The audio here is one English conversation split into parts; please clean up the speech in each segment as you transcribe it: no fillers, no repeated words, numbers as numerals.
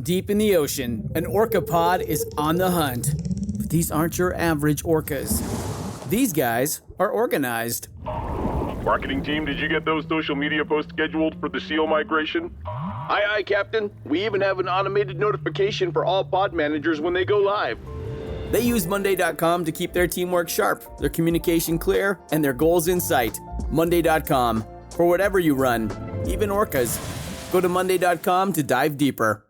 Deep in the ocean, an orca pod is on the hunt. But these aren't your average orcas. These guys are organized. Marketing team, did you get those social media posts scheduled for the SEAL migration? Aye, Captain. We even have an automated notification for all pod managers when they go live. They use Monday.com to keep their teamwork sharp, their communication clear, and their goals in sight. Monday.com. For whatever you run, even orcas. Go to Monday.com to dive deeper.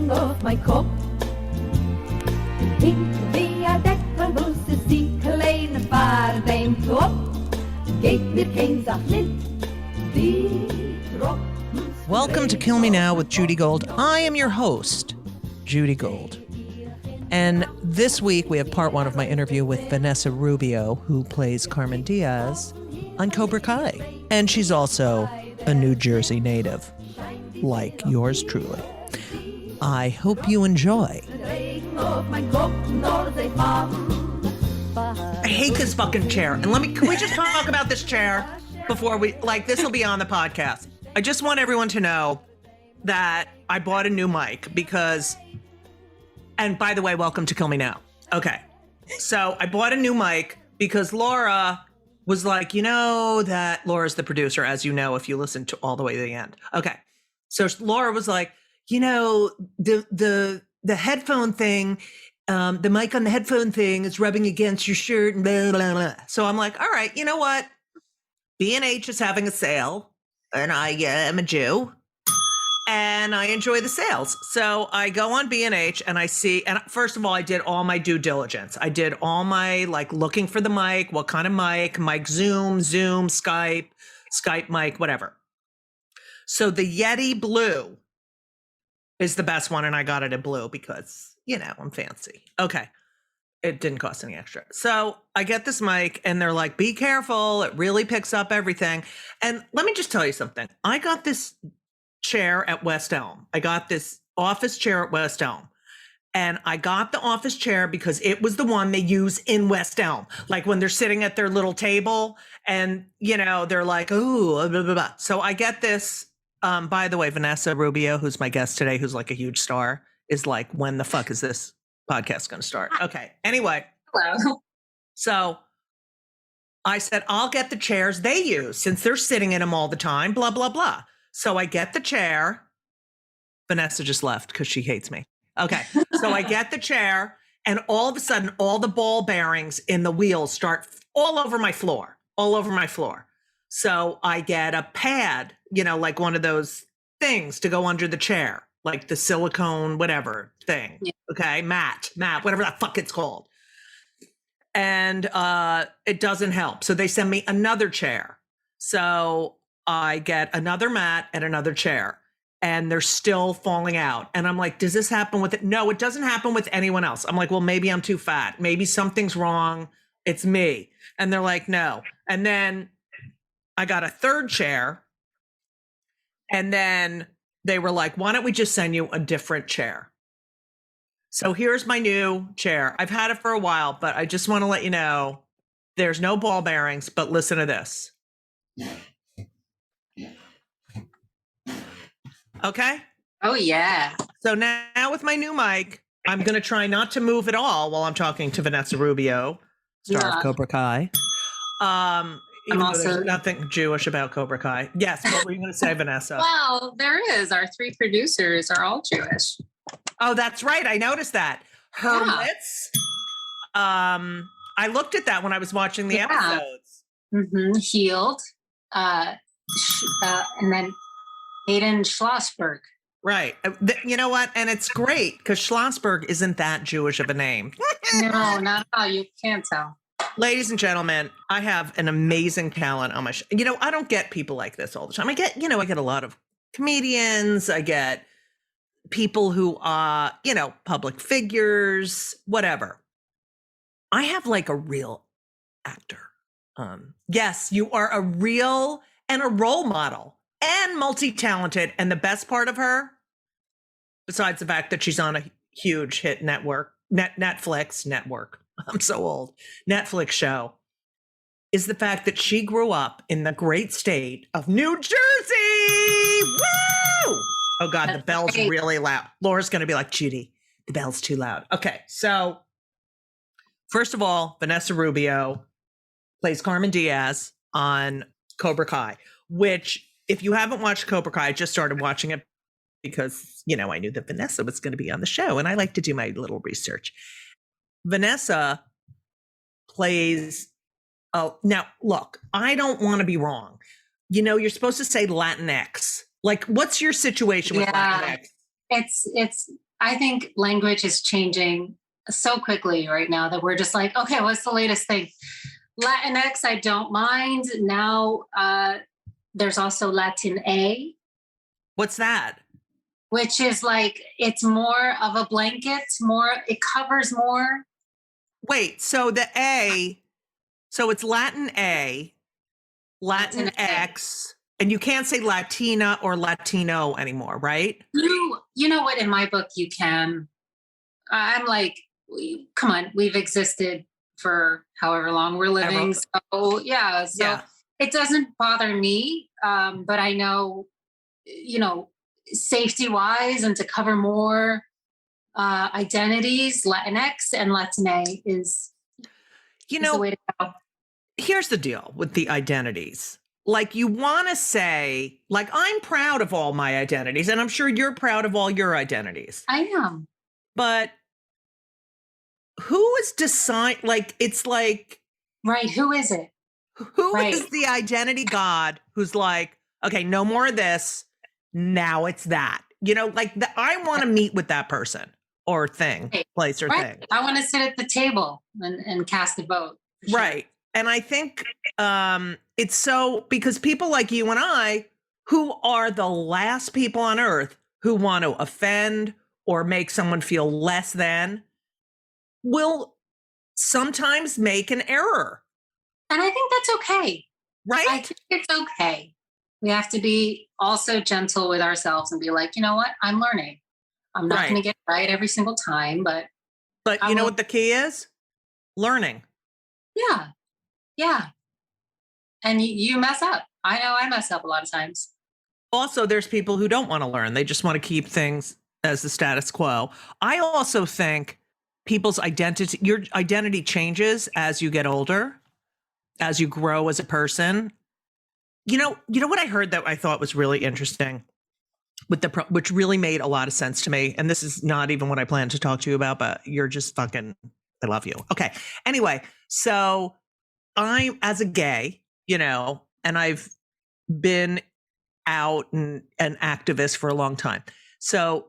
Auf mein Kopf. Hinter via Deckern muss es die kleine Fahrt im Top. Geht mir kein Sach mit, die Tropfen. Welcome to Kill Me Now with Judy Gold. I am your host, Judy Gold. And this week we have part one of my interview with Vanessa Rubio, who plays Carmen Diaz on Cobra Kai. And she's also a New Jersey native, like yours truly. I hope you enjoy. I hate this fucking chair. And can we just talk about this chair before this will be on the podcast. I just want everyone to know that I bought a new mic and by the way, welcome to Kill Me Now. Okay. So I bought a new mic because Laura was like, that Laura's the producer, as you know, if you listen to all the way to the end. Okay. So Laura was like, the headphone thing, the mic on the headphone thing is rubbing against your shirt and blah, blah, blah. So I'm like, all right, you know what? B&H is having a sale and I am a Jew and I enjoy the sales. So I go on B&H and I see, and first of all, I did all my due diligence. I did all my looking for the mic, what kind of mic Zoom, Skype mic, whatever. So the Yeti Blue is the best one, and I got it in blue because, I'm fancy. Okay. It didn't cost any extra. So I get this mic, and they're like, be careful. It really picks up everything. And let me just tell you something. I got this chair at West Elm. I got this office chair at West Elm. And I got the office chair because it was the one they use in West Elm. Like when they're sitting at their little table, and, they're like, ooh, blah, blah, blah. So I get this. By the way, Vanessa Rubio, who's my guest today, who's like a huge star, is like, when the fuck is this podcast going to start? Okay. Anyway. Hello. So I said, I'll get the chairs they use since they're sitting in them all the time, blah, blah, blah. So I get the chair. Vanessa just left because she hates me. Okay. So I get the chair, and all of a sudden, all the ball bearings in the wheels start all over my floor. So I get a pad, like one of those things to go under the chair, like the silicone, whatever thing. Yeah. Okay. Mat, whatever the fuck it's called. And it doesn't help. So they send me another chair. So I get another mat and another chair, and they're still falling out. And I'm like, does this happen with it? No, it doesn't happen with anyone else. I'm like, well, maybe I'm too fat. Maybe something's wrong. It's me. And they're like, no. And then I got a third chair, and then they were like, why don't we just send you a different chair? So here's my new chair. I've had it for a while, but I just want to let you know there's no ball bearings, but listen to this. Okay? Oh, yeah. So now with my new mic, I'm going to try not to move at all while I'm talking to Vanessa Rubio, star of Cobra Kai. Even though there's nothing Jewish about Cobra Kai. Yes, what were you going to say, Vanessa? Well, there is. Our three producers are all Jewish. Oh, that's right. I noticed that. Herlitz. I looked at that when I was watching the episodes. Mm-hmm. Healed. And then Hayden Schlossberg. Right. You know what? And it's great because Schlossberg isn't that Jewish of a name. No, not at all. You can't tell. Ladies and gentlemen, I have an amazing talent on my show. I don't get people like this all the time. I get a lot of comedians. I get people who are, public figures, whatever. I have like a real actor. Yes, you are a real and a role model and multi-talented. And the best part of her, besides the fact that she's on a huge hit Netflix network, I'm so old, Netflix show is the fact that she grew up in the great state of New Jersey. Woo! Oh God, the bell's really loud. Laura's going to be like, Judy, the bell's too loud. Okay, so first of all, Vanessa Rubio plays Carmen Diaz on Cobra Kai, which if you haven't watched Cobra Kai, I just started watching it because, I knew that Vanessa was going to be on the show and I like to do my little research. Vanessa plays, now look, I don't want to be wrong. You're supposed to say Latinx. Like, what's your situation with Latinx? I think language is changing so quickly right now that we're just like, okay, what's the latest thing? Latinx, I don't mind. Now there's also Latin A. What's that? Which is like, it's more of a blanket, it covers more. Wait, so the A, so it's Latin A, Latin X, and you can't say Latina or Latino anymore, right? You know what? In my book, you can. I'm like, come on, we've existed for however long we're living. So it doesn't bother me. But I know, safety wise and to cover more identities, Latinx and Latina is the way to go. Here's the deal with the identities. Like, you want to say, like, I'm proud of all my identities, and I'm sure you're proud of all your identities. I am. But who is it's like... Right, who is it? Who is the identity god who's like, okay, no more of this, now it's that? I want to meet with that person or thing, place or thing. I want to sit at the table and cast a vote. Sure. Right. And I think it's so, because people like you and I, who are the last people on earth who want to offend or make someone feel less than, will sometimes make an error. And I think that's okay. Right? I think it's okay. We have to be also gentle with ourselves and be like, you know what? I'm learning. I'm not going to get it right every single time, but you know what the key is? Learning. Yeah. Yeah. And you mess up. I know I mess up a lot of times. Also, there's people who don't want to learn. They just want to keep things as the status quo. I also think your identity changes as you get older, as you grow as a person. You know what I heard that I thought was really interesting, which really made a lot of sense to me. And this is not even what I planned to talk to you about, but you're just fucking, I love you. Okay. Anyway, so I, as a gay, and I've been out and an activist for a long time. So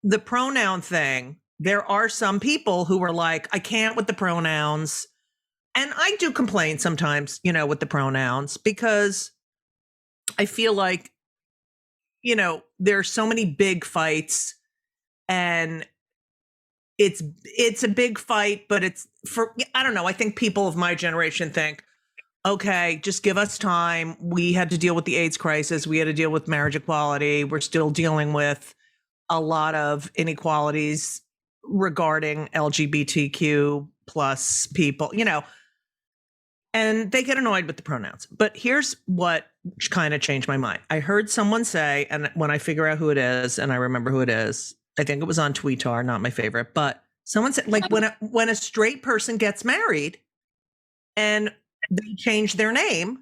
the pronoun thing, there are some people who are like, I can't with the pronouns. And I do complain sometimes, with the pronouns, because I feel like, there's so many big fights, and it's a big fight, but it's I don't know. I think people of my generation think, okay, just give us time. We had to deal with the AIDS crisis. We had to deal with marriage equality. We're still dealing with a lot of inequalities regarding LGBTQ plus people, and they get annoyed with the pronouns. But here's what kind of changed my mind. I heard someone say, and when I figure out who it is, and I remember who it is, I think it was on Tweetar, not my favorite, but someone said, like, when a straight person gets married and they change their name,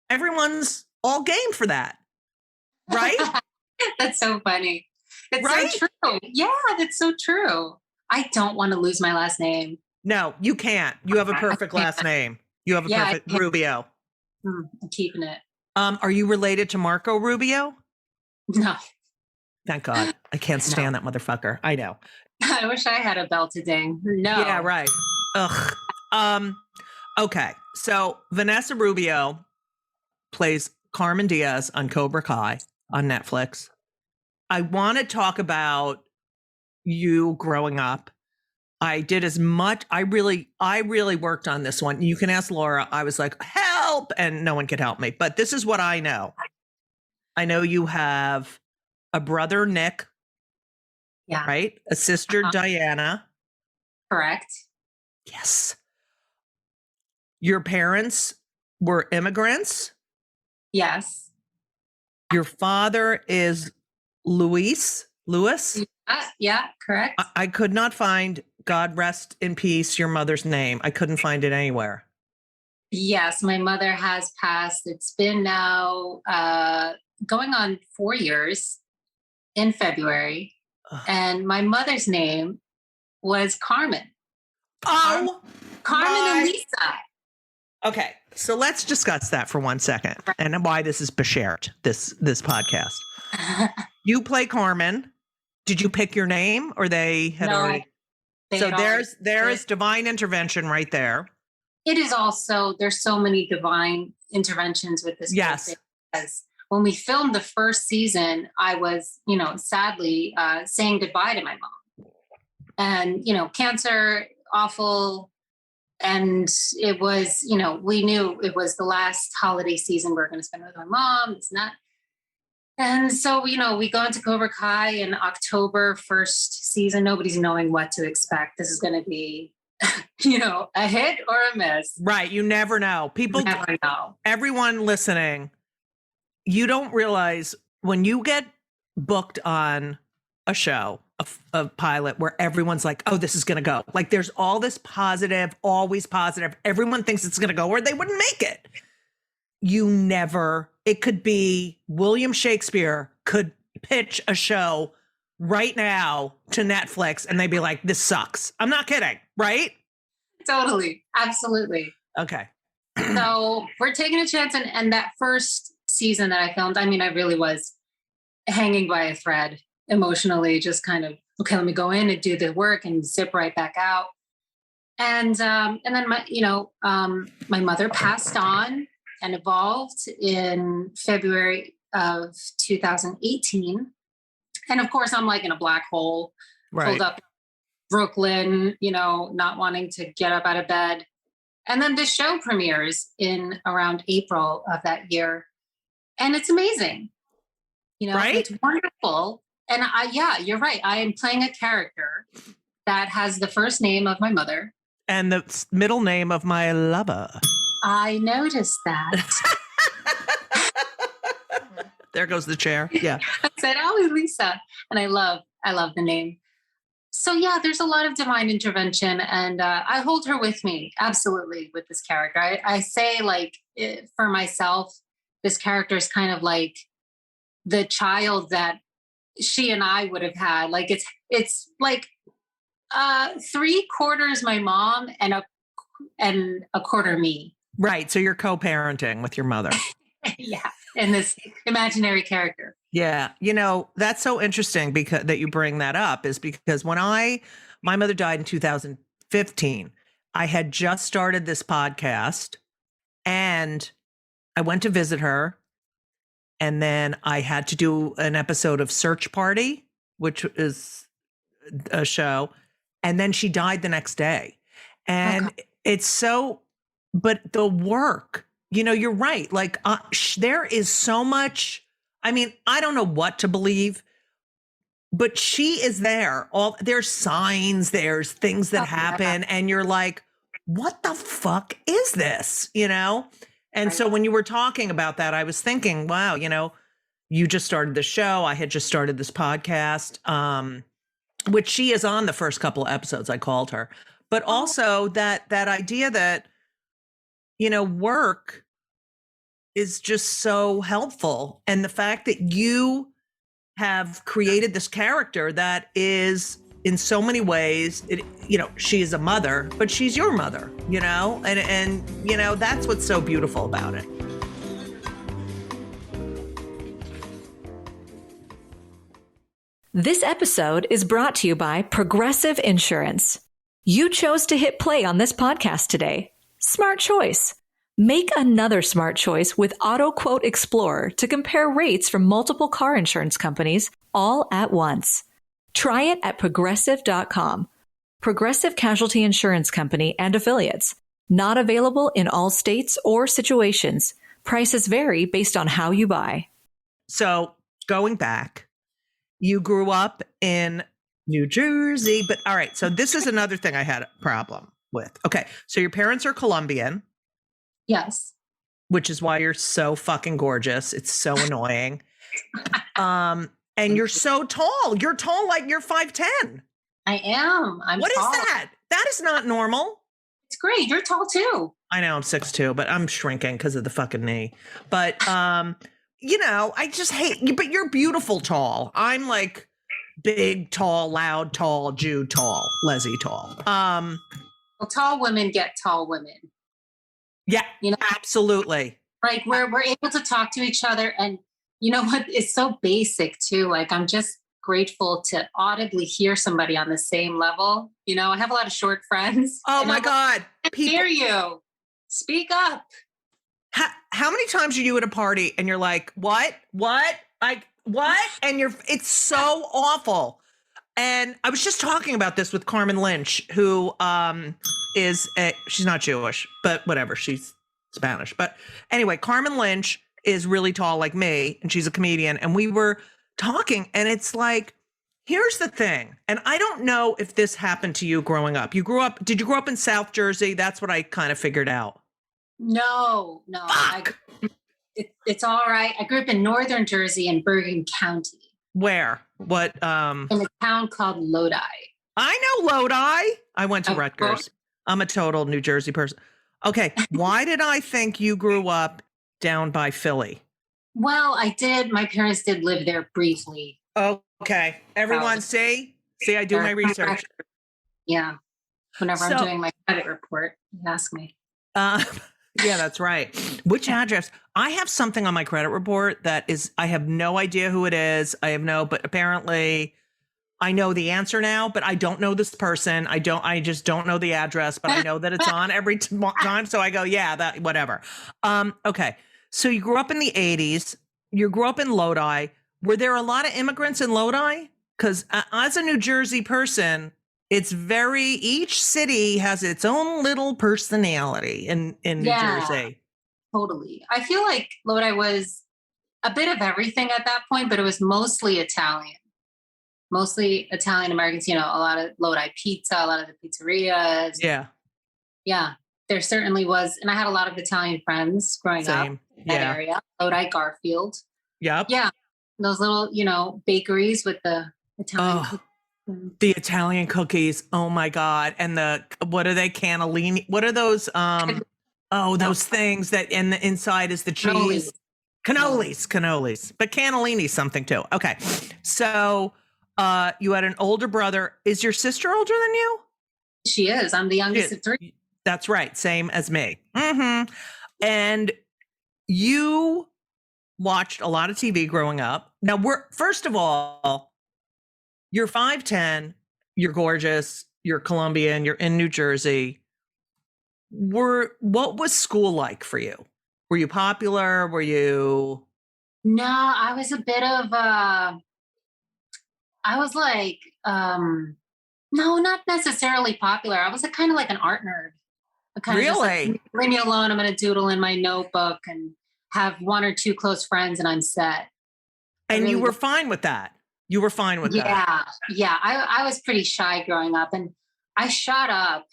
everyone's all game for that. Right? That's so funny. It's right? so true. Yeah, that's so true. I don't want to lose my last name. No, you can't. You have a perfect last name. You have a perfect Rubio. I'm keeping it. Are you related to Marco Rubio? No. Thank God. I can't stand that motherfucker. I know. I wish I had a bell to ding. No. Yeah, right. Ugh. Okay. So Vanessa Rubio plays Carmen Diaz on Cobra Kai on Netflix. I want to talk about you growing up. I did as much. I really worked on this one. You can ask Laura. I was like, help, and no one could help me. But this is what I know. I know you have a brother, Nick. Yeah. Right? A sister, Diana. Correct. Yes. Your parents were immigrants. Yes. Your father is Louis. Yeah, correct. I could not find, God rest in peace, your mother's name. I couldn't find it anywhere. Yes, my mother has passed. It's been now going on 4 years in February. And my mother's name was Carmen. Oh, Carmen and Lisa. Okay, so let's discuss that for 1 second and why this is Beshert, this podcast. You play Carmen. Did you pick your name or they had already? So there's divine intervention right there. It is also, there's so many divine interventions with this. Yes. Because when we filmed the first season, I was, sadly saying goodbye to my mom. And, cancer, awful. And it was, we knew it was the last holiday season we were going to spend with my mom. It's not. And so, we go into Cobra Kai in October, first season. Nobody's knowing what to expect. This is going to be, a hit or a miss. Right. You never know. People never know. Everyone listening, you don't realize when you get booked on a show, a pilot where everyone's like, oh, this is going to go. Like there's all this positive, always positive. Everyone thinks it's going to go or they wouldn't make it. It could be William Shakespeare could pitch a show right now to Netflix and they'd be like, this sucks. I'm not kidding. Right? Totally. Absolutely. Okay. So we're taking a chance. And that first season that I filmed, I really was hanging by a thread emotionally, just kind of, okay, let me go in and do the work and zip right back out. And then my mother passed on and evolved in February of 2018. And of course, I'm like in a black hole, pulled up Brooklyn, not wanting to get up out of bed. And then the show premieres in around April of that year. And it's amazing. It's wonderful. And you're right. I am playing a character that has the first name of my mother. And the middle name of my lover. I noticed that. There goes the chair. Yeah. I said, oh, Lisa. And I love the name. So yeah, there's a lot of divine intervention and I hold her with me. Absolutely. With this character. I say for myself, this character is kind of like the child that she and I would have had. Like it's like 3/4 my mom and a quarter me. Right. So you're co-parenting with your mother. Yeah. And this imaginary character. Yeah. That's so interesting because that you bring that up is because when my mother died in 2015, I had just started this podcast and I went to visit her. And then I had to do an episode of Search Party, which is a show. And then she died the next day. And it's so, but the work, you're right. Like there is so much, I don't know what to believe, but she is there. There's signs, there's things that happen. And you're like, what the fuck is this? And so when you were talking about that, I was thinking, wow, you just started the show. I had just started this podcast, which she is on the first couple of episodes. I called her, but also that idea that, work is just so helpful. And the fact that you have created this character that is in so many ways, she is a mother, but she's your mother, and that's what's so beautiful about it. This episode is brought to you by Progressive Insurance. You chose to hit play on this podcast today. Smart choice. Make another smart choice with Auto Quote Explorer to compare rates from multiple car insurance companies all at once. Try it at progressive.com. Progressive Casualty Insurance Company and Affiliates. Not available in all states or situations. Prices vary based on how you buy. So going back, you grew up in New Jersey, but all right. So this is another thing I had a problem with. Okay. So your parents are Colombian. Yes. Which is why you're so fucking gorgeous. It's so annoying. And you're so tall. You're tall like you're 5'10". I am. What tall. is that? That is not normal. It's great. You're tall too. I know I'm 6'2", but I'm shrinking because of the fucking knee. But I just hate you. But you're beautiful tall. I'm like big, tall, loud, tall, Jew tall, Leslie tall. Well, tall women get tall women. Yeah, absolutely. Like we're able to talk to each other, and you know what? It's so basic too. Like I'm just grateful to audibly hear somebody on the same level. I have a lot of short friends. Oh my God. I hear you. Speak up. How many times are you at a party and you're like, what? Like, what? And it's so awful. And I was just talking about this with Carmen Lynch, who she's not Jewish, but whatever. She's Spanish. But anyway, Carmen Lynch is really tall like me, and she's a comedian. And we were talking, and it's like, here's the thing. And I don't know if this happened to you growing up. Did you grow up in South Jersey? That's what I kind of figured out. No. It's all right. I grew up in Northern Jersey in Bergen County. Where? What? In a town called Lodi. I know Lodi. I went to Rutgers. I'm a total New Jersey person. Okay. Why did I think you grew up down by Philly? Well, I did. My parents did live there briefly. Okay. Everyone see, I do my research. Yeah. Whenever I'm doing my credit report, you ask me. Yeah, that's right. Which address? I have something on my credit report that is, I have no idea who it is. But apparently I know the answer now, but I don't know this person. I just don't know the address, but I know that it's on every time. So I go, yeah, that, whatever. Okay. So you grew up in the 80s. You grew up in Lodi. Were there a lot of immigrants in Lodi? Because as a New Jersey person, each city has its own little personality in New Jersey. Totally. I feel like Lodi was a bit of everything at that point, but it was mostly Italian. Mostly Italian Americans, a lot of Lodi pizza, a lot of the pizzerias. Yeah. Yeah. There certainly was. And I had a lot of Italian friends growing up in that area. Lodi, Garfield. Yep. Yeah. Those little, bakeries with the Italian cookies. The Italian cookies. Oh my God. And what are they? Cannellini? What are those? Those things that in the inside is the cheese. Cannolis. But cannellini's something too. Okay. So you had an older brother. Is your sister older than you? She is. I'm the youngest of three. That's right. Same as me. Mm-hmm. And you watched a lot of TV growing up. Now, first of all, you're 5'10", you're gorgeous, you're Colombian, you're in New Jersey. What was school like for you? Were you popular? Were you? No, I was a bit of I was like, no, not necessarily popular. I was kind of like an art nerd. Really? Leave me alone. I'm going to doodle in my notebook and have one or two close friends and I'm set. And you were fine with that? You were fine with that? Yeah. I was pretty shy growing up, and I shot up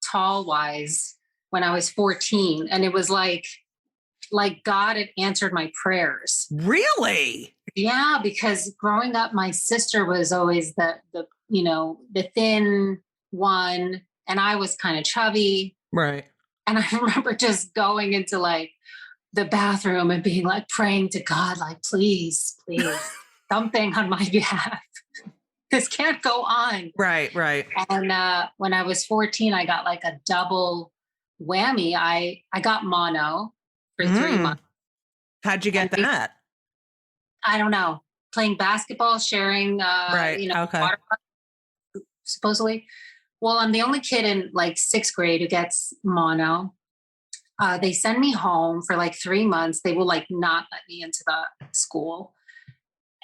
tall-wise when I was 14, and it was like God had answered my prayers. Really? Yeah, because growing up, my sister was always the thin one, and I was kind of chubby. Right. And I remember just going into the bathroom and being praying to God, please, something on my behalf. This can't go on. Right. And when I was 14, I got a double whammy. I got mono for 3 months. How'd you get that? I don't know. Playing basketball, sharing, okay. water, supposedly. Well, I'm the only kid in 6th grade who gets mono. They send me home for 3 months. They will not let me into the school.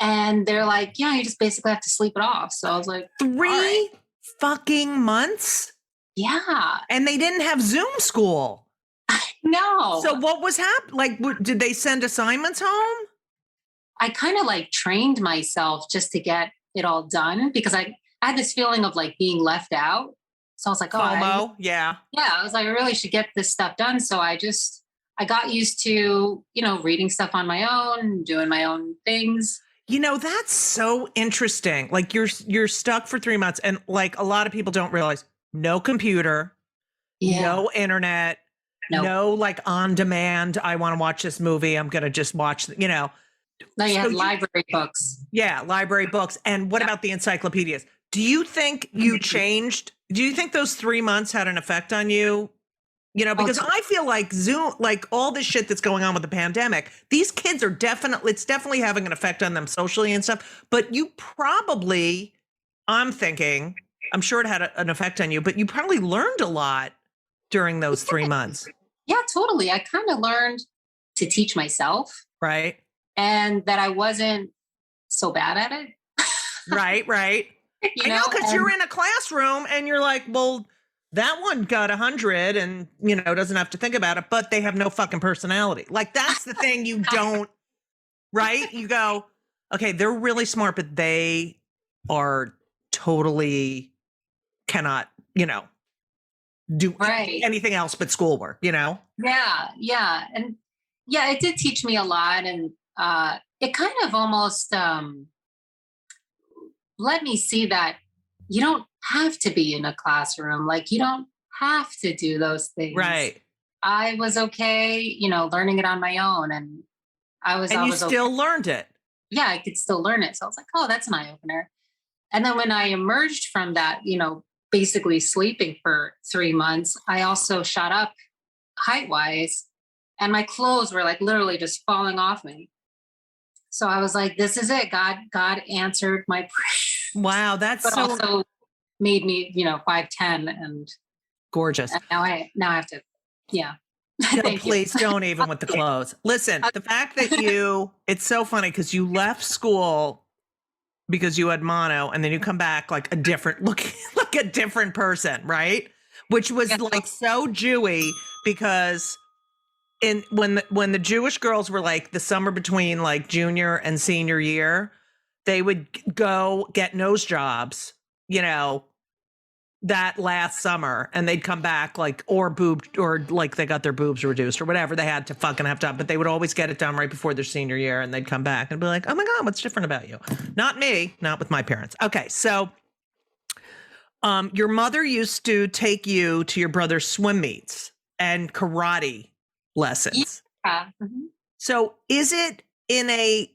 And they're you just basically have to sleep it off. So I was like, 3 fucking months? Yeah. And they didn't have Zoom school. No. So what was happening? Did they send assignments home? I kind of trained myself just to get it all done, because I had this feeling of being left out. So I was like, oh, FOMO, yeah. I was like, I really should get this stuff done. So I got used to, reading stuff on my own, doing my own things. That's so interesting. Like you're stuck for 3 months, and like a lot of people don't realize, no computer, no internet, no like on demand. I want to watch this movie. I'm going to just watch, Now you have library books. Yeah. Library books. And what about the encyclopedias? Do you think you changed? Do you think those 3 months had an effect on you? Because I feel like Zoom, like all this shit that's going on with the pandemic, these kids are it's definitely having an effect on them socially and stuff. But you probably, I'm sure it had an effect on you, but you probably learned a lot during those 3 months. Yeah, totally. I kind of learned to teach myself. Right. And that I wasn't so bad at it. Right. I know, because you're in a classroom and you're like, well, that one got 100 and, doesn't have to think about it, but they have no fucking personality. Like, that's the thing you don't, right? You go, okay, they're really smart, but they are totally cannot, do anything else but schoolwork, Yeah. And it did teach me a lot. And it kind of almost let me see that you don't have to be in a classroom. Like, you don't have to do those things. Right. I was okay, learning it on my own. And you still learned it. Yeah, I could still learn it. So I was like, oh, that's an eye opener. And then when I emerged from that, basically sleeping for 3 months, I also shot up height wise, and my clothes were like literally just falling off me. So I was like, this is it. God answered my prayer. Wow. That's but also made me, 5'10" and gorgeous. And now I have to, yeah. No, please don't, even with the clothes. Listen, the fact that it's so funny because you left school because you had mono, and then you come back like a different person, right? Which was like so Jewy, because when the Jewish girls were like the summer between like junior and senior year, they would go get nose jobs, that last summer, and they'd come back like, or like they got their boobs reduced or whatever they had to fucking have done, but they would always get it done right before their senior year, and they'd come back and be like, oh my God, what's different about you? Not me, not with my parents. Okay. So, your mother used to take you to your brother's swim meets and karate lessons. Yeah. Mm-hmm. So is it in a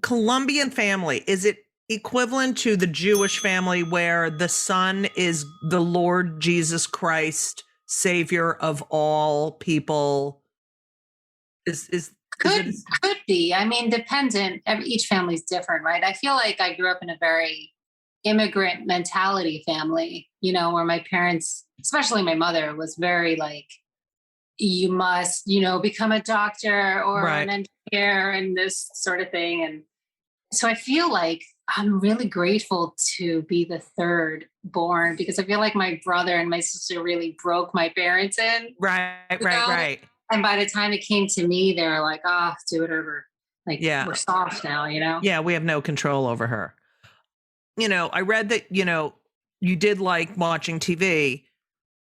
Colombian family? Is it equivalent to the Jewish family where the son is the Lord Jesus Christ, savior of all people? Could be. I mean, dependent. Each family's different, right? I feel like I grew up in a very immigrant mentality family, where my parents, especially my mother, was very like, you must, become a doctor or an engineer and this sort of thing. And so I feel like I'm really grateful to be the third born, because I feel like my brother and my sister really broke my parents in. Right. And by the time it came to me, they were like, oh, do whatever. Like, we're soft now, Yeah, we have no control over her. I read that, you did like watching TV.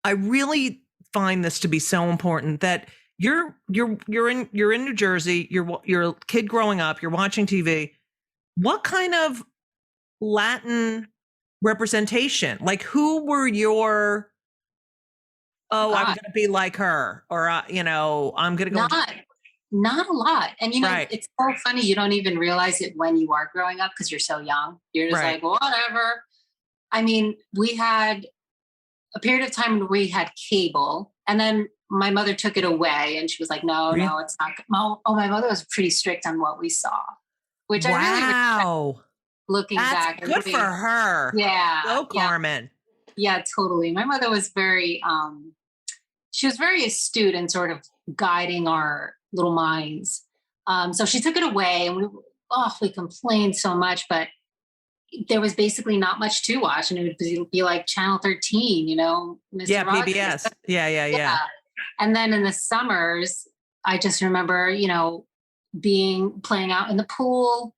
I really find this to be so important that you're in New Jersey, you're a kid growing up, you're watching TV. What kind of Latin representation? Like, who were your, I'm going to be like her, or, I'm going to go. Not a lot. And, it's so funny. You don't even realize it when you are growing up because you're so young. You're just like, whatever. I mean, we had a period of time where we had cable, and then my mother took it away, and she was like, no, it's not. My mother was pretty strict on what we saw, which I really respect. Looking back, good for her. Yeah. Go, Carmen. Yeah, totally. My mother was very, she was very astute in sort of guiding our little minds. So she took it away, and we complained so much, but there was basically not much to watch, and it would be like Channel 13, Mr. Rogers. PBS. Yeah. And then in the summers, I just remember, playing out in the pool,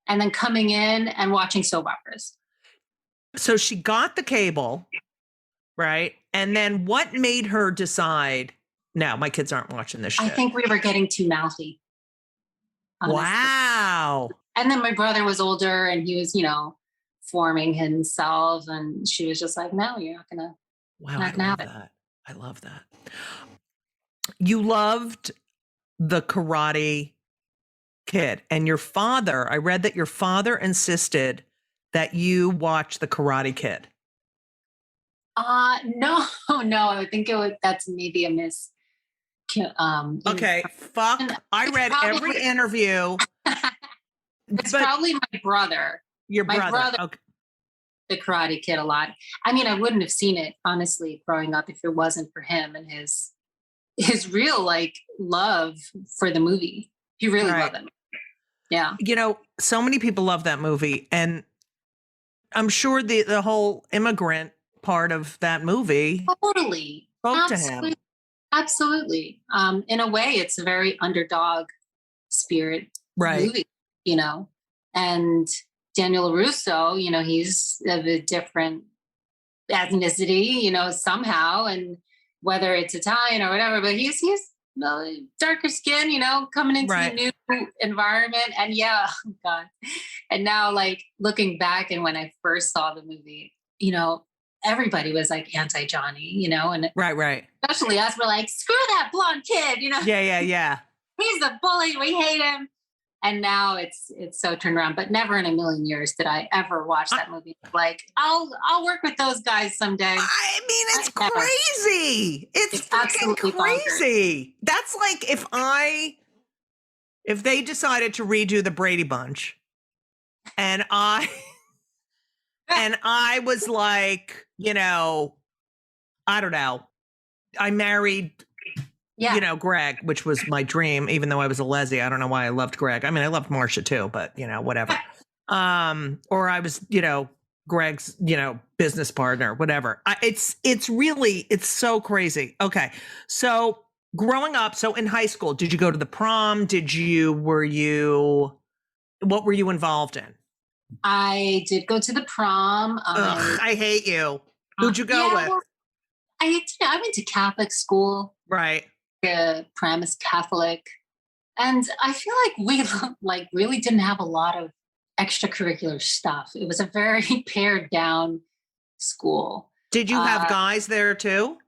and then coming in and watching soap operas. So she got the cable, Right. And then what made her decide, no, my kids aren't watching this shit? I think we were getting too mouthy. Honestly. Wow. And then my brother was older and he was, forming himself. And she was just like, no, you're not going to. Wow. I love that. I love that. You loved the Karate Kid, and your father, I read that your father insisted that you watch the Karate Kid. No. I think that's maybe a miss. Okay, fuck. I read every interview. It's probably my brother. Your brother. My brother, okay. The Karate Kid a lot. I mean, I wouldn't have seen it, honestly, growing up if it wasn't for him and his real, love for the movie. He really loved it. Yeah. So many people love that movie. And I'm sure the whole immigrant part of that movie totally spoke to him. Absolutely. In a way, it's a very underdog spirit movie, and Daniel Russo, he's of a different ethnicity, somehow, and whether it's Italian or whatever, but he's darker skin, coming into a new environment. And oh God. And now looking back and when I first saw the movie, everybody was anti-Johnny, and right. Especially us were screw that blonde kid, Yeah. He's a bully. We hate him. And now it's so turned around, but never in a million years did I ever watch that movie. I'll work with those guys someday. I mean, it's crazy. It's fucking crazy. Bonkers. That's like if they decided to redo the Brady Bunch and I was like, I don't know. I married Greg, which was my dream, even though I was a lesbian. I don't know why I loved Greg. I mean, I loved Marcia too, but whatever. Or I was, Greg's, business partner, whatever. It's so crazy. Okay. So growing up, so in high school, did you go to the prom? What were you involved in? I did go to the prom. I hate you. Who'd you go with? Well, I went to Catholic school. Right. Premise Catholic, and I feel we really didn't have a lot of extracurricular stuff. It was a very pared down school. Did you have guys there too?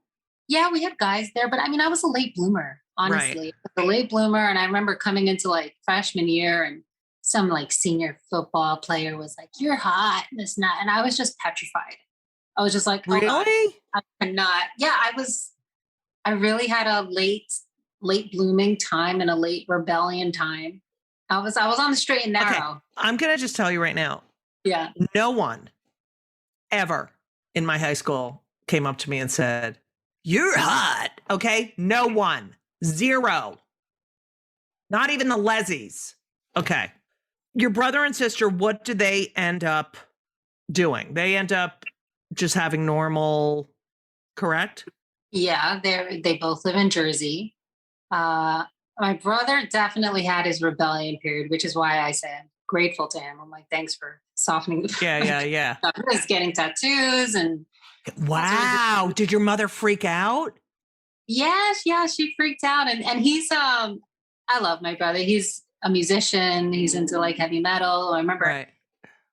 Yeah, we had guys there, but I mean, I was a late bloomer, honestly. Right. A late bloomer, and I remember coming into freshman year, and some senior football player was like, "You're hot," and this and that, and I was just petrified. I was just like, "Oh, really? God, I cannot." Yeah, I really had a late blooming time and a late rebellion time. I was on the straight and narrow. Okay. I'm going to just tell you right now. Yeah. No one ever in my high school came up to me and said, "You're hot." Okay. No one. Zero. Not even the lezzies. Okay. Your brother and sister, what do they end up doing? They end up just having normal, correct? Yeah, they both live in Jersey. My brother definitely had his rebellion period, which is why I say I'm grateful to him. I'm like, thanks for softening the Yeah. He was getting tattoos and wow. Did your mother freak out? Yeah, she freaked out. And he's I love my brother. He's a musician. He's into heavy metal. I remember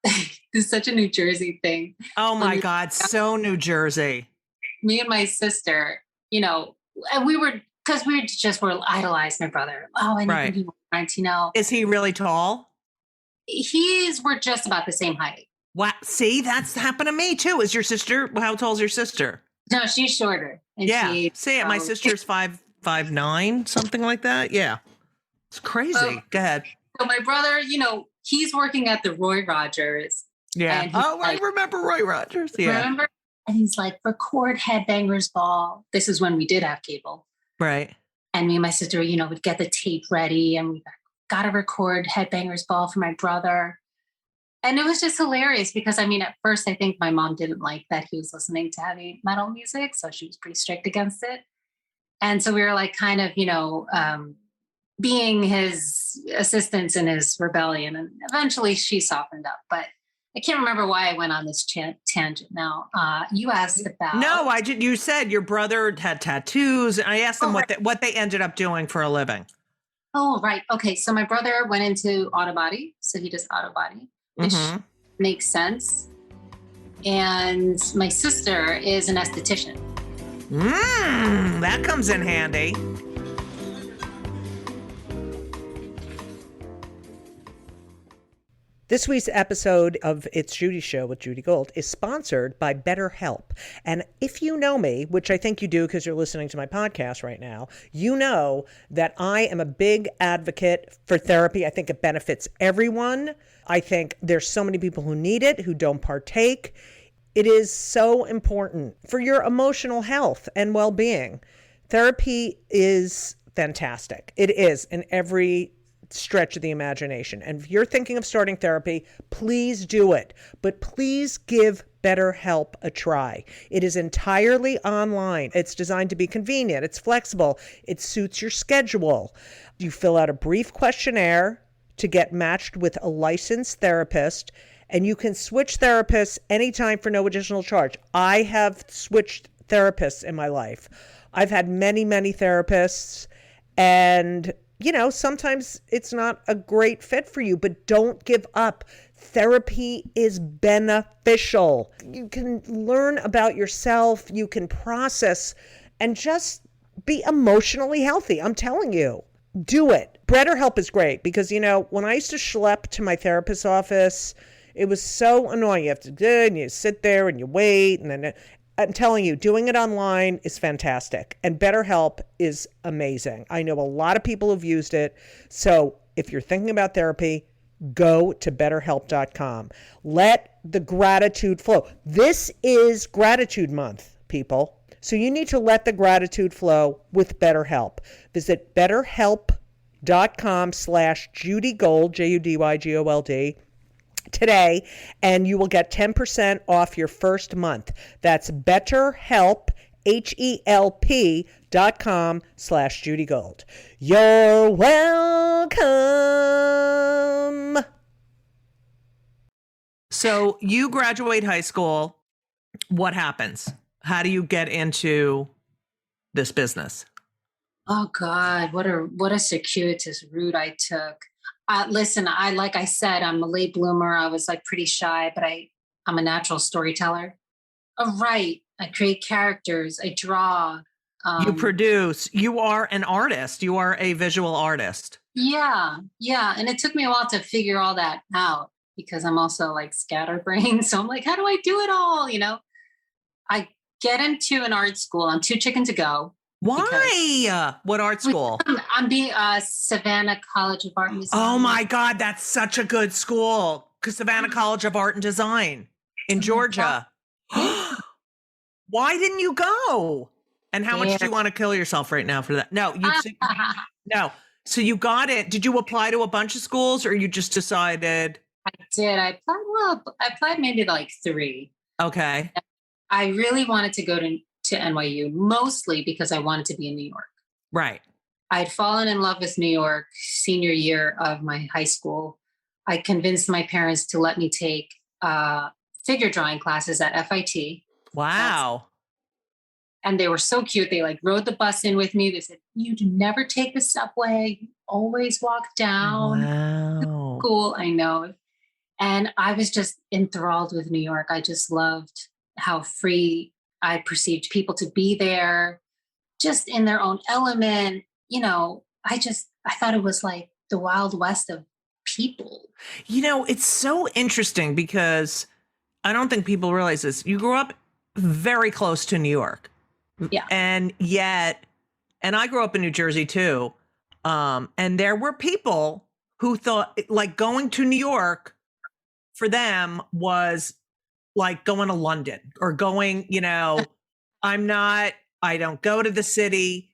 it's such a New Jersey thing. Oh my God, so New Jersey. Me and my sister, and we were idolized my brother. Oh, I know he was, Is he really tall? We're just about the same height. Wow. See, that's happened to me too. Is your sister, how tall is your sister? No, she's shorter. And my sister's 5'9", something like that. Yeah. It's crazy. Go ahead. So my brother, he's working at the Roy Rogers. Yeah. I remember Roy Rogers. Yeah. Remember? And he's like, record Headbangers Ball. This is when we did have cable. Right. And me and my sister, would get the tape ready and we got to record Headbangers Ball for my brother. And it was just hilarious because, at first I think my mom didn't like that he was listening to heavy metal music. So she was pretty strict against it. And so we were kind of, being his assistants in his rebellion. And eventually she softened up. But I can't remember why I went on this tangent now. You asked about. No, you said your brother had tattoos. And I asked them what they ended up doing for a living. Oh, right. Okay. So my brother went into auto body. So he does auto body, which makes sense. And my sister is an esthetician. That comes in handy. This week's episode of It's Judy's Show with Judy Gold is sponsored by BetterHelp. And if you know me, which I think you do because you're listening to my podcast right now, you know that I am a big advocate for therapy. I think it benefits everyone. I think there's so many people who need it, who don't partake. It is so important for your emotional health and well-being. Therapy is fantastic. It is in every stretch of the imagination. And if you're thinking of starting therapy, please do it. But please give BetterHelp a try. It is entirely online. It's designed to be convenient. It's flexible. It suits your schedule. You fill out a brief questionnaire to get matched with a licensed therapist, and you can switch therapists anytime for no additional charge. I have switched therapists in my life. I've had many, many therapists, and sometimes it's not a great fit for you, but don't give up. Therapy is beneficial. You can learn about yourself, you can process, and just be emotionally healthy. I'm telling you, do it. BetterHelp is great because, when I used to schlep to my therapist's office, it was so annoying. You have to do it, and you sit there and you wait, and then I'm telling you, doing it online is fantastic. And BetterHelp is amazing. I know a lot of people who've used it. So if you're thinking about therapy, go to BetterHelp.com. Let the gratitude flow. This is Gratitude Month, people. So you need to let the gratitude flow with BetterHelp. Visit BetterHelp.com/JudyGold, JudyGold, today, and you will get 10% off your first month. That's BetterHelp, HELP.com/JudyGold. You're welcome. So you graduate high school. What happens? How do you get into this business? Oh God, what a circuitous route I took. Listen, like I said, I'm a late bloomer. I was pretty shy, but I'm a natural storyteller. I write, I create characters, I draw. You produce. You are an artist. You are a visual artist. Yeah. And it took me a while to figure all that out because I'm also scatterbrained. So I'm how do I do it all? I get into an art school. I'm too chicken to go. Why? What art school? I'm being Savannah College of Art and Design. Oh my God, that's such a good school. Savannah College of Art and Design in Georgia. Why didn't you go? And how much do you want to kill yourself right now for that? No, no. So you got it. Did you apply to a bunch of schools, or you just decided? I did. I applied maybe to 3. Okay. I really wanted to go to NYU, mostly because I wanted to be in New York. Right. I'd fallen in love with New York senior year of my high school. I convinced my parents to let me take figure drawing classes at FIT. Wow. And they were so cute. They rode the bus in with me. They said, "You never take the subway. You always walk down." Wow. Cool. I know. And I was just enthralled with New York. I just loved how free I perceived people to be there, just in their own element. I thought it was the Wild West of people. It's so interesting because I don't think people realize this. You grew up very close to New York. Yeah. And I grew up in New Jersey too. And there were people who thought going to New York for them was going to London or going, I don't go to the city.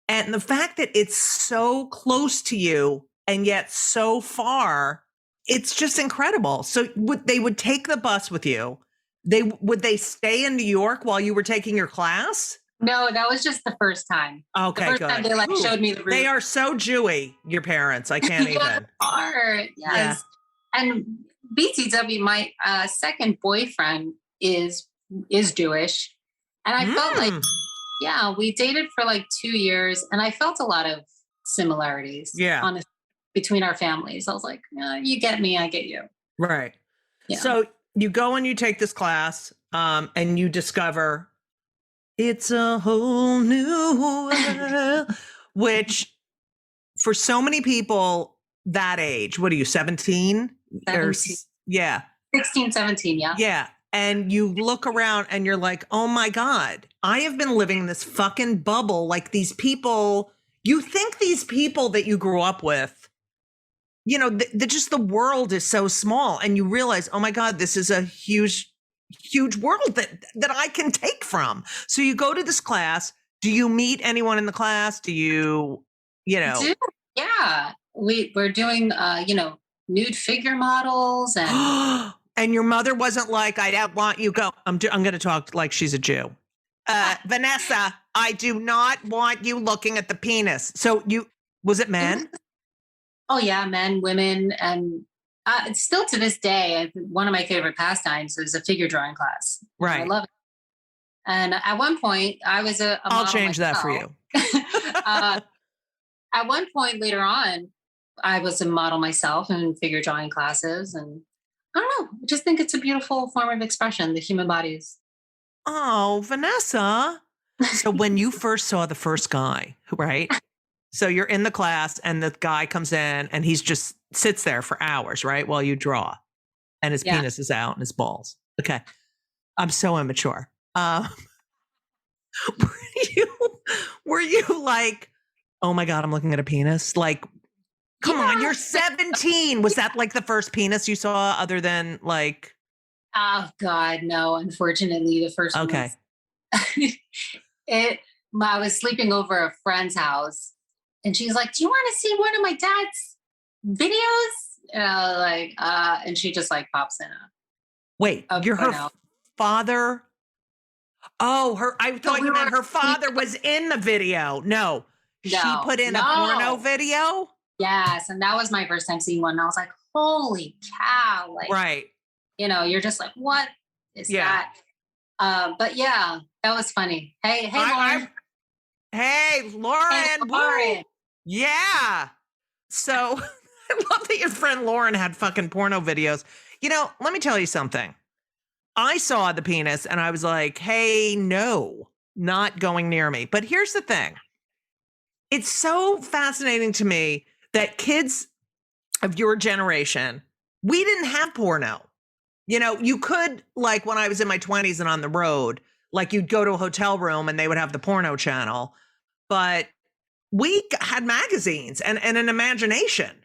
And the fact that it's so close to you and yet so far, it's just incredible. So they would take the bus with you. Would they stay in New York while you were taking your class? No, that was just the first time. Okay, the first good. time they showed me the route. They are so Jewy, your parents. I can't even. Are, yes. Yeah. And BTW, my second boyfriend is Jewish. And I felt like, yeah, we dated for like 2 years and I felt a lot of similarities, honestly, between our families. I was like, you get me, I get you. Right. Yeah. So you go and you take this class and you discover it's a whole new world, which for so many people that age, what are you, 17? 17. Yeah. 16, 17, yeah. Yeah. And you look around and you're like, oh my God, I have been living in this fucking bubble. Like these people, you think these people that you grew up with, you know, just the world is so small. And you realize, oh my God, this is a huge world that I can take from. So you go to this class. Do you meet anyone in the class? Do you know? Yeah. We're doing, nude figure models and. And your mother wasn't like, I don't want you go. I'm going to talk like she's a Jew. Vanessa, I do not want you looking at the penis. So was it men? Oh yeah, men, women. And it's still to this day, one of my favorite pastimes is a figure drawing class. Right. I love it. And at one point I was a I'll model change myself. that for you. At one point later on, I was a model myself in figure drawing classes. And I don't know. I just think it's a beautiful form of expression, the human bodies. Oh, Vanessa. So when you first saw the first guy, right? So you're in the class and the guy comes in and he's just sits there for hours, right? While you draw and his penis is out and his balls. Okay. I'm so immature. Were you like, oh my God, I'm looking at a penis? Like, come on, you're 17. Was that like the first penis you saw other than like? Oh God, no. Unfortunately, the first one. Okay. I was sleeping over a friend's house and she's like, do you want to see one of my dad's videos? And I was like, and she just like pops in. Wait, you're her father? Oh, I thought you meant her father was in the video. No, she put in a porno video? Yes. And that was my first time seeing one. And I was like, holy cow. Like, right. You know, you're just like, what is that? But yeah, that was funny. Hey, Lauren. Hey, Lauren. Yeah. So I love that your friend Lauren had fucking porno videos. You know, let me tell you something. I saw the penis and I was like, hey, no, not going near me. But here's the thing. It's so fascinating to me that kids of your generation, we didn't have porno. You know, you could, like when I was in my 20s and on the road, like you'd go to a hotel room and they would have the porno channel. But we had magazines and an imagination,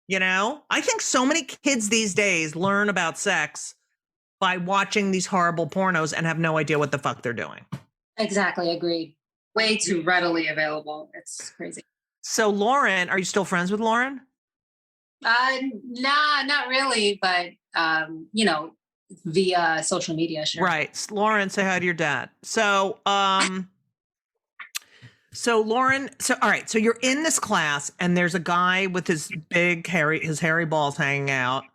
you know? I think so many kids these days learn about sex by watching these horrible pornos and have no idea what the fuck they're doing. Exactly. Agreed. Way too readily available. It's crazy. So Lauren, are you still friends with Lauren? Nah, not really, but you know, via social media, sure. Right. Lauren, say hi to your dad. So so Lauren, all right, so you're in this class and there's a guy with his hairy balls hanging out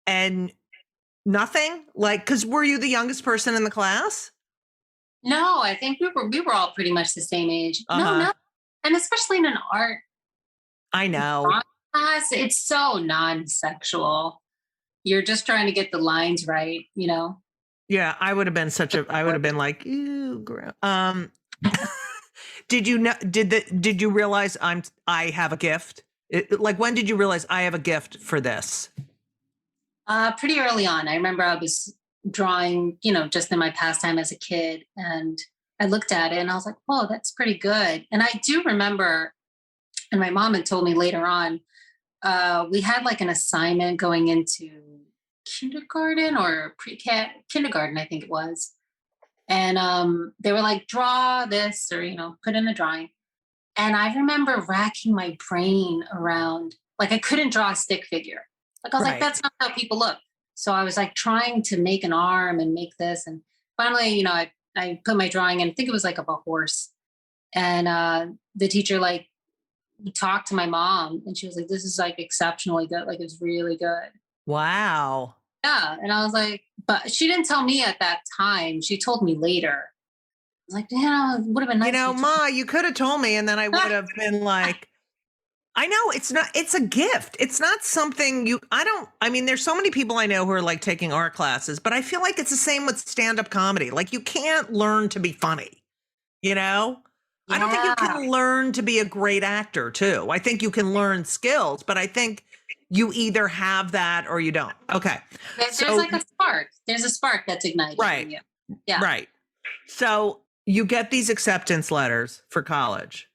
and nothing? Like, cause were you the youngest person in the class? No, I think we were all pretty much the same age. No. And especially in an art. I know. Class, it's so non-sexual. You're just trying to get the lines right, you know? Yeah, I would have been like, ew, gross. Did you realize I have a gift? Like, when did you realize I have a gift for this? Pretty early on. I remember I was drawing, you know, just in my pastime as a kid. And I looked at it and I was like, oh, that's pretty good. And I do remember, and my mom had told me later on, we had like an assignment going into kindergarten or pre-K kindergarten, I think it was. And they were like, draw this or, you know, put in a drawing. And I remember racking my brain around, like I couldn't draw a stick figure. Like I was like, that's not how people look. So I was like trying to make an arm and make this. And finally, you know, I put my drawing in, I think it was like of a horse. And the teacher like talked to my mom and she was like, this is like exceptionally good. Like it's really good. Wow. Yeah. And I was like, but she didn't tell me at that time. She told me later. I was like, yeah, it would have been nice. Ma, you could have told me, and then I would have been like, I know it's a gift. It's not something there's so many people I know who are like taking art classes, but I feel like it's the same with stand-up comedy. Like you can't learn to be funny, you know? Yeah. I don't think you can learn to be a great actor too. I think you can learn skills, but I think you either have that or you don't. Okay. There's like a spark. There's a spark that's ignited. Right. In you. Yeah. Right. So you get these acceptance letters for college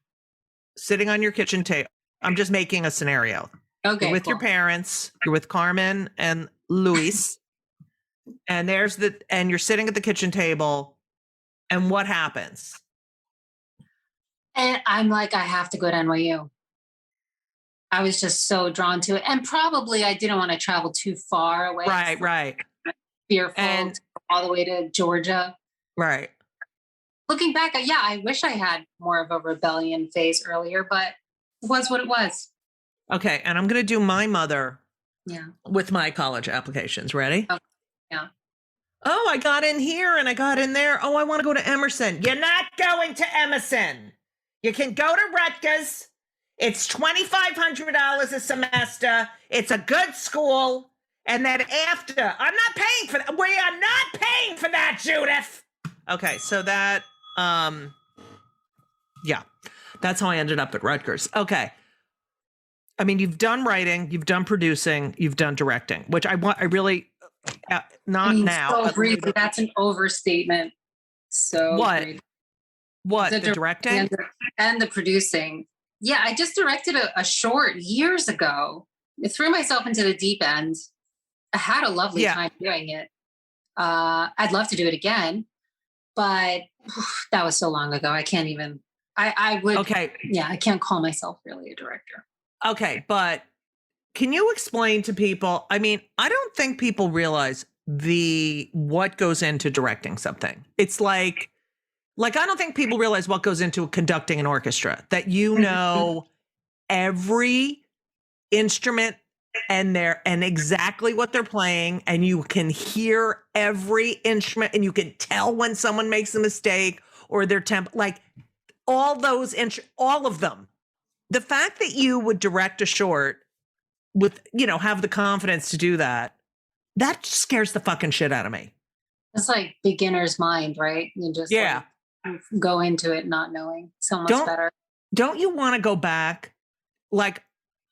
sitting on your kitchen table. I'm just making a scenario. Okay. You're with your parents, you're with Carmen and Luis, and you're sitting at the kitchen table, and what happens? And I'm like, I have to go to NYU. I was just so drawn to it. And probably I didn't want to travel too far away. Right. Fearful to go all the way to Georgia. Right. Looking back, I wish I had more of a rebellion phase earlier, but it was what it was. Okay. And I'm going to do my mother with my college applications. Ready? Okay. Yeah. Oh, I got in here and I got in there. Oh, I want to go to Emerson. You're not going to Emerson. You can go to Rutgers. It's $2,500 a semester. It's a good school. And then after, I'm not paying for that. We are not paying for that, Judith. Okay. So that, that's how I ended up at Rutgers. Okay. I mean, you've done writing, you've done producing, you've done directing, which I really, now. So briefly, that's an overstatement. So what? Brief. What? The directing? And the producing. Yeah, I just directed a short years ago. I threw myself into the deep end. I had a lovely time doing it. I'd love to do it again, but that was so long ago. I can't even, I would. Okay. Yeah, I can't call myself really a director. Okay, but can you explain to people, I mean, I don't think people realize what goes into directing something. It's like I don't think people realize what goes into conducting an orchestra, that you know every instrument and exactly what they're playing, and you can hear every instrument and you can tell when someone makes a mistake or their tempo, like all of them. The fact that you would direct a short with, have the confidence to do that scares the fucking shit out of me. It's like beginner's mind, right? You just go into it not knowing so much better. Don't you want to go back? Like,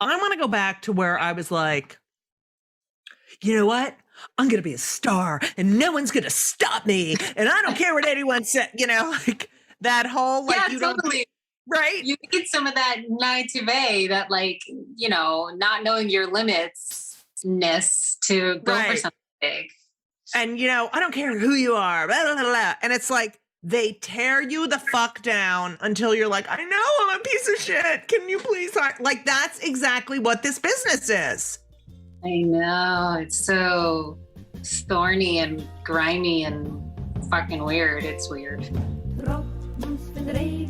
I want to go back to where I was like, you know what? I'm going to be a star and no one's going to stop me. And I don't care what anyone said, like that whole, like, you totally. Don't. Right. You need some of that naivete, that not knowing your limits-ness to go for something big. And, I don't care who you are. Blah, blah, blah, blah. And it's like, they tear you the fuck down until you're like, I know I'm a piece of shit. Can you please hire? Like, that's exactly what this business is. I know. It's so thorny and grimy and fucking weird. It's weird.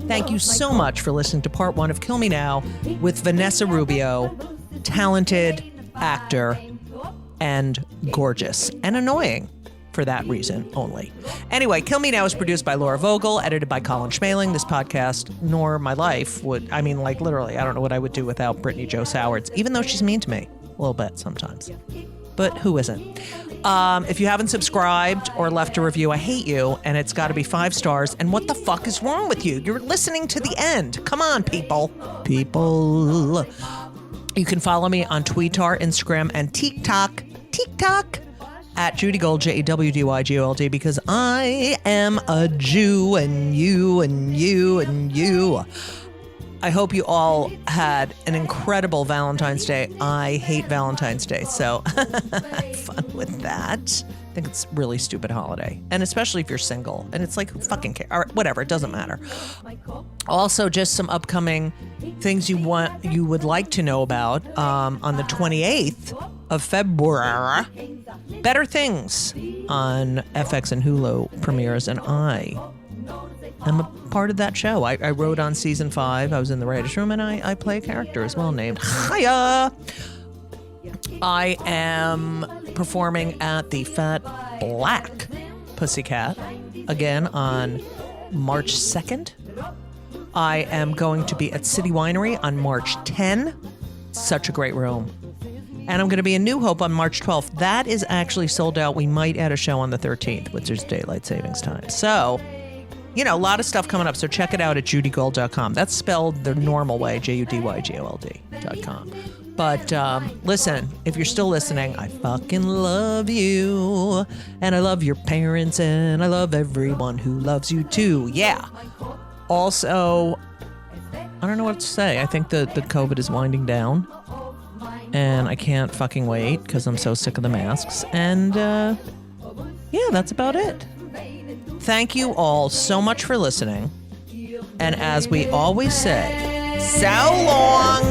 Thank you so much for listening to part 1 of Kill Me Now with Vanessa Rubio, talented actor and gorgeous and annoying for that reason only. Anyway, Kill Me Now is produced by Laura Vogel, edited by Colin Schmaling. This podcast, nor my life literally, I don't know what I would do without Brittany Jo Sowards, even though she's mean to me a little bit sometimes. But who isn't? If you haven't subscribed or left a review, I hate you, and it's got to be 5 stars. And what the fuck is wrong with you? You're listening to the end. Come on, people. You can follow me on Twitter, Instagram, and TikTok at Judy Gold, JEWDYGOLD, because I am a Jew, and you and you and you. I hope you all had an incredible Valentine's Day. I hate Valentine's Day, so have fun with that. I think it's a really stupid holiday, and especially if you're single. And it's like, who fucking cares? Or whatever, it doesn't matter. Also, just some upcoming things you would like to know about. On the 28th of February, Better Things on FX and Hulu premieres, and I'm a part of that show. I wrote on season 5. I was in the writer's room, and I play a character as well named Chaya. I am performing at the Fat Black Pussycat again on March 2nd. I am going to be at City Winery on March 10. Such a great room. And I'm going to be in New Hope on March 12th. That is actually sold out. We might add a show on the 13th, which is daylight savings time. So, you know, a lot of stuff coming up. So check it out at judygold.com. That's spelled the normal way, JUDYGOLD.com. But listen, if you're still listening, I fucking love you. And I love your parents. And I love everyone who loves you too. Yeah. Also, I don't know what to say. I think the COVID is winding down. And I can't fucking wait because I'm so sick of the masks. And yeah, that's about it. Thank you all so much for listening. And as we always say, so long!